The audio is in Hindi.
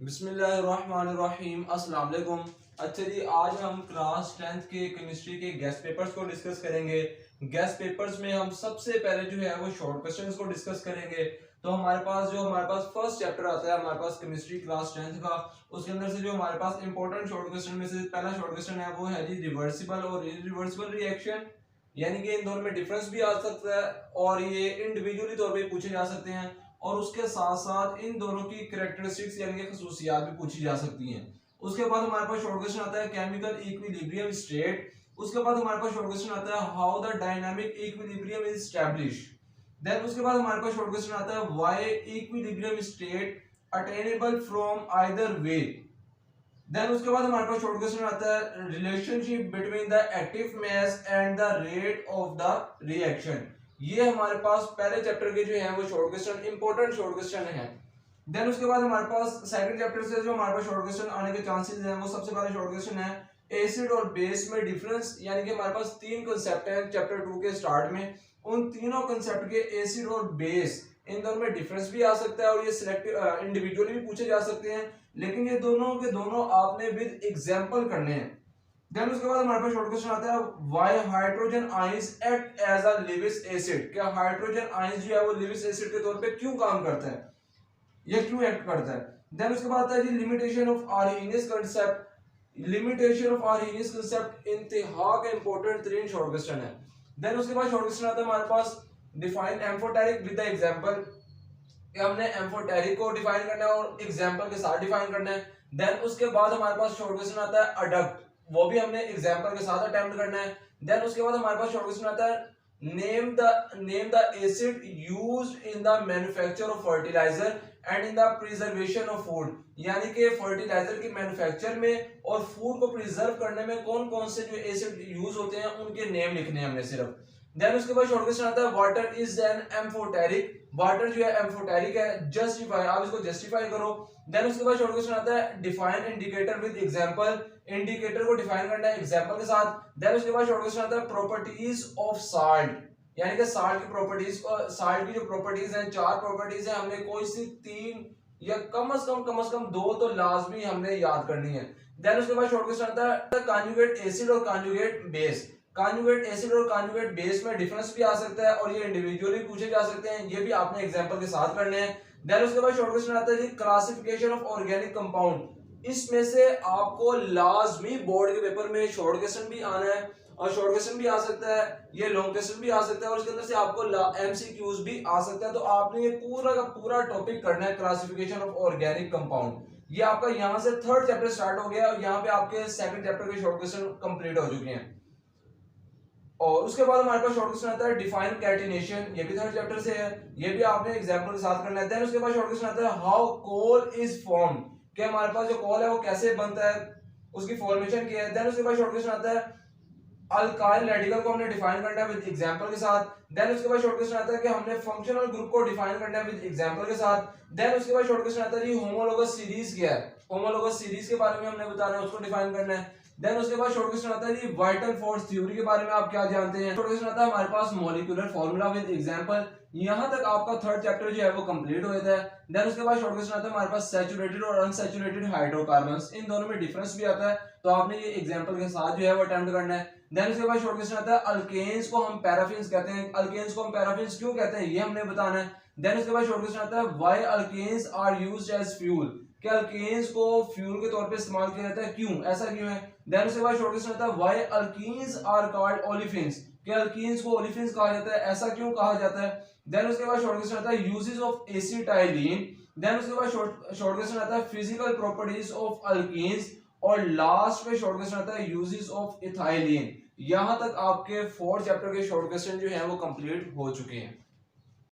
बिस्मिल्लाहिर्रहमानिर्रहीम अस्सलाम वालेकुम। अच्छा जी, आज हम क्लास 10th के केमिस्ट्री के गेस्ट पेपर्स को डिस्कस करेंगे। गेस्ट पेपर्स में हम सबसे पहले जो है वो शॉर्ट क्वेश्चंस को डिस्कस करेंगे। तो हमारे पास फर्स्ट चैप्टर आता है हमारे पास केमिस्ट्री क्लास 10th का। उसके अंदर से जो हमारे पास इंपॉर्टेंट शॉर्ट क्वेश्चन में से पहला शॉर्ट क्वेश्चन है वो है जी रिवर्सिबल और इरिवर्सिबल रिएक्शन, यानी कि इन दोनों में डिफरेंस भी आ सकता है और ये इंडिविजुअली तौर पे पूछे जा सकते हैं और उसके साथ साथ इन दोनों की कैरेक्टरिस्टिक्स यानी कि खसूसियात भी पूछी जा सकती हैं। उसके बाद हमारे पास शॉर्ट क्वेश्चन आता है केमिकल इक्विलिब्रियम स्टेट। उसके बाद हमारे पास शॉर्ट क्वेश्चन आता है how the dynamic equilibrium is established. Then उसके बाद हमारे पास शॉर्ट क्वेश्चन आता है why equilibrium state attainable from either way. Then उसके बाद हमारे पास शॉर्ट क्वेश्चन आता है relationship between the active mass and the rate of the reaction. ये हमारे पास पहले चैप्टर के जो है वो short question important short question है। देन उसके बाद हमारे पास सेकंड चैप्टर से जो हमारे पास शॉर्ट क्वेश्चन आने के चांसेस हैं वो सबसे पहला शॉर्ट क्वेश्चन है एसिड और बेस में डिफरेंस, यानी कि हमारे पास तीन कांसेप्ट हैं चैप्टर 2 के स्टार्ट में। उन तीनों कांसेप्ट के एसिड और बेस इन दोनों में डिफरेंस भी आ सकता है और ये सिलेक्टिव इंडिविजुअली भी पूछे जा सकते हैं, लेकिन ये दोनों के दोनों आपने विद एग्जांपल करने हैं। देन उसके बाद हमारे पास शॉर्ट क्वेश्चन आता है why hydrogen ions act as a Lewis acid. क्या हाइड्रोजन आयंस जो है वो लेविस एसिड के तौर पे क्यों काम करता है, ये क्यों एक्ट करता है। देन उसके बाद आता है जी limitation of Arrhenius concept. Limitation of Arrhenius concept इंतहा का इंपॉर्टेंट तीन शॉर्ट क्वेश्चन है। देन उसके बाद शॉर्ट क्वेश्चन आता है हमारे पास define amphoteric with the example. हमने एम्फोटेरिक को डिफाइन करना है और एग्जांपल के साथ डिफाइन करना है। देन उसके बाद हमारे पास शॉर्ट क्वेश्चन आता है अडक्ट, वो भी हमने एग्जांपल के साथ अटेम्प्ट करना है। देन उसके बाद हमारे पास शॉर्ट क्वेश्चन आता है name the acid used in the manufacture of fertiliser and in the preservation of food, यानी कि फर्टिलाइजर की मैन्युफैक्चर में और फूड को प्रिजर्व करने में कौन कौन से जो एसिड यूज होते हैं उनके नेम लिखने हैं हमने सिर्फ। देन उसके बाद शॉर्ट क्वेश्चन आता है water is an amphoteric. Water जो है एम्फोटेरिक है, जस्टिफाई, आप इसको जस्टिफाई करो। देन उसके बाद शॉर्ट क्वेश्चन आता है define indicator with example. Indicator को डिफाइन करना है एग्जांपल के साथ। देन उसके बाद शॉर्ट क्वेश्चन आता है प्रॉपर्टीज ऑफ साल्ट, यानी कि साल्ट की प्रॉपर्टीज, साल्ट की जो प्रॉपर्टीज हैं, चार प्रॉपर्टीज हैं, हमने कोई सी तीन या कम से कम दो तो लाजमी हमने याद करनी है। देन उसके बाद शॉर्ट क्वेश्चन आता है कॉन्जुगेट एसिड और कॉन्जुगेट बेस। कॉन्जुगेट एसिड और कॉन्जुगेट बेस में डिफरेंस भी आ सकता है और ये इंडिविजुअली पूछे जा सकते हैं, ये भी आपने एग्जांपल के साथ करने हैं। देन उसके बाद शॉर्ट क्वेश्चन आता है जी क्लासिफिकेशन ऑफ ऑर्गेनिक कंपाउंड। इसमें से आपको लाजमी बोर्ड के पेपर में शॉर्ट क्वेश्चन भी आना है और शॉर्ट क्वेश्चन भी आ सकता है, ये लॉन्ग क्वेश्चन भी आ सकता है और इसके अंदर से आपको एमसीक्यूज भी आ सकता है। तो आपने ये पूरा का पूरा टॉपिक करना है क्लासिफिकेशन ऑफ ऑर्गेनिक कंपाउंड। ये आपका यहाँ से थर्ड चैप्टर स्टार्ट हो गया और यहाँ पे आपके सेकंड चैप्टर के शॉर्ट क्वेश्चन कंप्लीट हो चुके हैं। और उसके बाद हमारे पास शॉर्ट क्वेश्चन आता है डिफाइन कैटिनेशन, ये भी थर्ड चैप्टर से है, ये भी आपने एग्जांपल के साथ करना है। देन उसके बाद शॉर्ट क्वेश्चन आता है हाउ कोल इज फॉर्म्ड, कि हमारे पास जो कोल है वो कैसे बनता है, उसकी फॉर्मेशन क्या है। देन उसके बाद शॉर्ट क्वेश्चन आता है अल्काइल रेडिकल को हमने डिफाइन करना है विद एग्जांपल के साथ। देन उसके बाद शॉर्ट क्वेश्चन आता है कि हमने फंक्शनल ग्रुप को डिफाइन करना है विद एग्जांपल के साथ। देन उसके बाद शॉर्ट क्वेश्चन आता है जी होमोलोगस सीरीज क्या है, होमोलोगस सीरीज के बारे में हमने बताना है, उसको डिफाइन करना है। देन उसके बाद शॉर्ट क्वेश्चन आता है जी वाइटल फोर्स थ्योरी के बारे में आप क्या जानते हैं। शॉर्ट क्वेश्चन आता है हमारे पास मॉलिक्यूलर फार्मूला विद एग्जांपल। यहां तक आपका थर्ड चैप्टर जो है वो कंप्लीट हो जाता है। देन उसके बाद शॉर्ट क्वेश्चन आता है हमारे पास सैचुरेटेड और अनसैचुरेटेड हाइड्रोकार्बन्स, इन दोनों में डिफरेंस भी आता है, तो आपने ये एग्जांपल के साथ जो है वो अटेम्प्ट करना है। देन उसके बाद शॉर्ट क्वेश्चन आता है अल्केन्स को हम पैराफिन्स कहते हैं, अल्केन्स को हम पैराफिन्स क्यों कहते हैं ये हमने बताना है। देन उसके बाद शॉर्ट क्वेश्चन आता है why alkanes are used as fuel, कि अल्केन्स को फ्यूल के तौर पे इस्तेमाल किया जाता है, क्यों, ऐसा क्यों है। देन उसके बाद शॉर्ट क्वेश्चन आता है why alkenes are called olefins, कि अल्कीन्स को ओलिफिन्स कहा जाता है, ऐसा क्यों कहा जाता है। देन उसके बाद शॉर्ट क्वेश्चन आता है यूजेस ऑफ एसिटाइलिन। देन उसके बाद शॉर्ट क्वेश्चन आता है फिजिकल प्रॉपर्टीज ऑफ अल्कीन्स और लास्ट में शॉर्ट क्वेश्चन आता है यूजेस ऑफ इथाइलिन। यहां तक आपके फोर्थ चैप्टर के शॉर्ट क्वेश्चन जो है वो कंप्लीट हो चुके हैं।